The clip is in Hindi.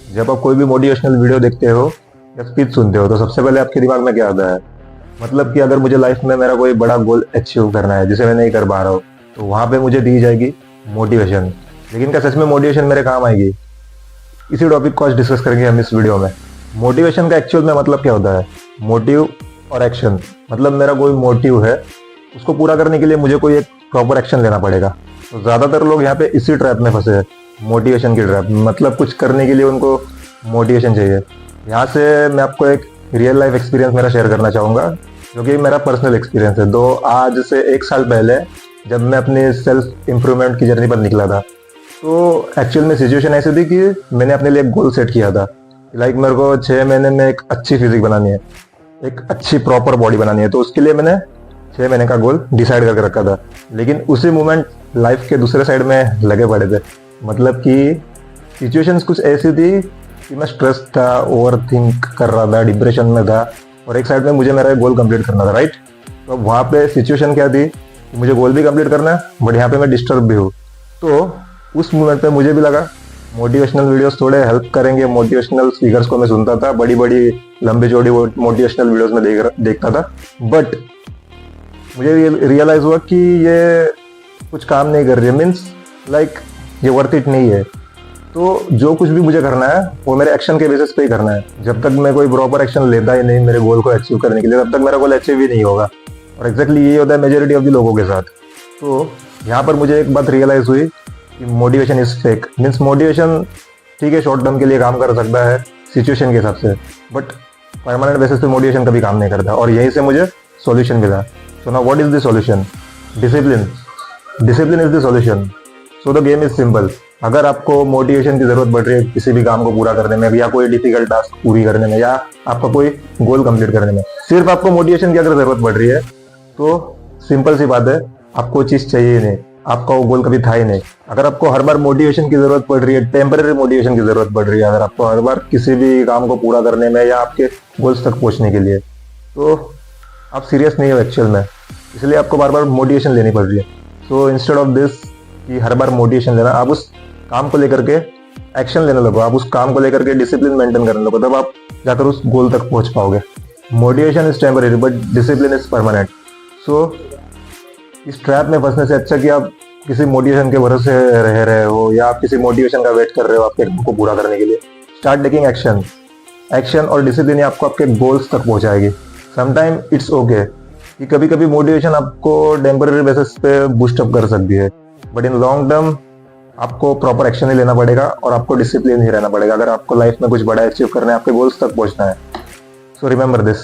जब आप कोई भी मोटिवेशनल वीडियो देखते हो या स्पीच सुनते हो तो सबसे पहले आपके दिमाग में क्या आता है? मतलब कि अगर मुझे लाइफ में मेरा कोई बड़ा गोल अचीव करना है जिसे मैं नहीं कर पा रहा हूँ, तो वहां पे मुझे दी जाएगी मोटिवेशन। लेकिन क्या सच में मोटिवेशन मेरे काम आएगी? इसी टॉपिक को आज डिस्कस करेंगे हम इस वीडियो में। मोटिवेशन का एक्चुअल में मतलब क्या होता है? मोटिव और एक्शन। मतलब मेरा कोई मोटिव है, उसको पूरा करने के लिए मुझे कोई एक प्रॉपर एक्शन लेना पड़ेगा। तो ज़्यादातर लोग यहाँ पे इसी ट्रैप में फंसे हैं, मोटिवेशन की ट्रैप। मतलब कुछ करने के लिए उनको मोटिवेशन चाहिए। यहाँ से मैं आपको एक रियल लाइफ एक्सपीरियंस मेरा शेयर करना चाहूँगा, जो कि मेरा पर्सनल एक्सपीरियंस है। दो आज से 1 साल पहले जब मैं अपनी सेल्फ इम्प्रूवमेंट की जर्नी पर निकला था, तो एक्चुअल में सिचुएशन ऐसी थी कि मैंने अपने लिए एक गोल सेट किया था। लाइक मेरे को 6 महीने में एक अच्छी फिजिक बनानी है, एक अच्छी प्रॉपर बॉडी बनानी है। तो उसके लिए मैंने 6 महीने का गोल डिसाइड करके रखा था। लेकिन उसी मोमेंट लाइफ के दूसरे साइड में लगे पड़े थे। मतलब कि सिचुएशंस कुछ ऐसी थी कि मैं स्ट्रेस था, ओवर थिंक कर रहा था, डिप्रेशन में था, और एक साइड में मुझे मेरा गोल कंप्लीट करना था, राइट। तो अब वहाँ पे सिचुएशन क्या थी कि मुझे गोल भी कंप्लीट करना है, बट यहाँ पे मैं डिस्टर्ब भी हूँ। तो उस मोमेंट पे मुझे भी लगा मोटिवेशनल वीडियोस थोड़े हेल्प करेंगे। मोटिवेशनल स्पीकर्स को मैं सुनता था, बड़ी बड़ी लंबी चौड़ी मोटिवेशनल वीडियोस में देखता था। बट मुझे रियलाइज हुआ कि ये कुछ काम नहीं कर रही है, मीन्स लाइक ये वर्थ इट नहीं है। तो जो कुछ भी मुझे करना है वो मेरे एक्शन के बेसिस पे ही करना है। जब तक मैं कोई प्रॉपर एक्शन लेता ही नहीं मेरे गोल को अचीव करने के लिए, तब तक मेरा गोल अचीव ही नहीं होगा। और एग्जैक्टली यही होता है मेजोरिटी ऑफ द लोगों के साथ। तो यहाँ पर मुझे एक बात रियलाइज हुई कि motivation is fake. Means motivation ठीक है, शॉर्ट टर्म के लिए काम कर सकता है सिचुएशन के हिसाब से, बट परमानेंट बेसिस पे मोटिवेशन कभी काम नहीं करता। और यहीं से मुझे सॉल्यूशन मिला। So now what is the solution? Discipline. Discipline is the solution. So the game is simple. अगर आपको मोटिवेशन की जरूरत पड़ रही है किसी भी काम को पूरा करने में, या कोई डिफिकल्ट टास्क पूरी करने में, या आपका कोई गोल कंप्लीट करने में, सिर्फ आपको मोटिवेशन की अगर जरूरत पड़ रही है, तो सिंपल सी बात है, आपको चीज चाहिए ही नहीं, आपका वो गोल कभी था ही नहीं। अगर आपको हर बार मोटिवेशन की जरूरत पड़ रही है, टेम्पररी मोटिवेशन की जरूरत पड़ रही है, अगर आपको हर बार किसी भी काम को पूरा करने में या आपके गोल्स तक पहुंचने के लिए, तो आप सीरियस नहीं हो एक्चुअल में। इसलिए आपको बार बार मोटिवेशन लेनी पड़ रही है। सो इंस्टेड ऑफ दिस कि हर बार मोटिवेशन लेना, आप उस काम को लेकर के एक्शन लेने लगो, आप उस काम को लेकर के डिसिप्लिन मेंटेन करने लगो, तब आप जाकर उस गोल तक पहुंच पाओगे। Motivation is temporary but discipline is permanent. So इस ट्रैप में फंसने से अच्छा कि आप किसी मोटिवेशन के भरोसे रह रहे हो, या आप किसी मोटिवेशन का वेट कर रहे हो आपके काम को पूरा करने के लिए, स्टार्ट टेकिंग एक्शन। एक्शन और डिसिप्लिन आपको आपके गोल्स तक पहुंचाएगी। समटाइम इट्स ओके कि कभी कभी मोटिवेशन आपको टेम्पररी बेसिस पे बूस्ट अप कर सकती है, बट इन लॉन्ग टर्म आपको प्रॉपर एक्शन ही लेना पड़ेगा और आपको डिसिप्लिन ही रहना पड़ेगा, अगर आपको लाइफ में कुछ बड़ा अचीव करना है, आपके गोल्स तक पहुंचना है। So remember this.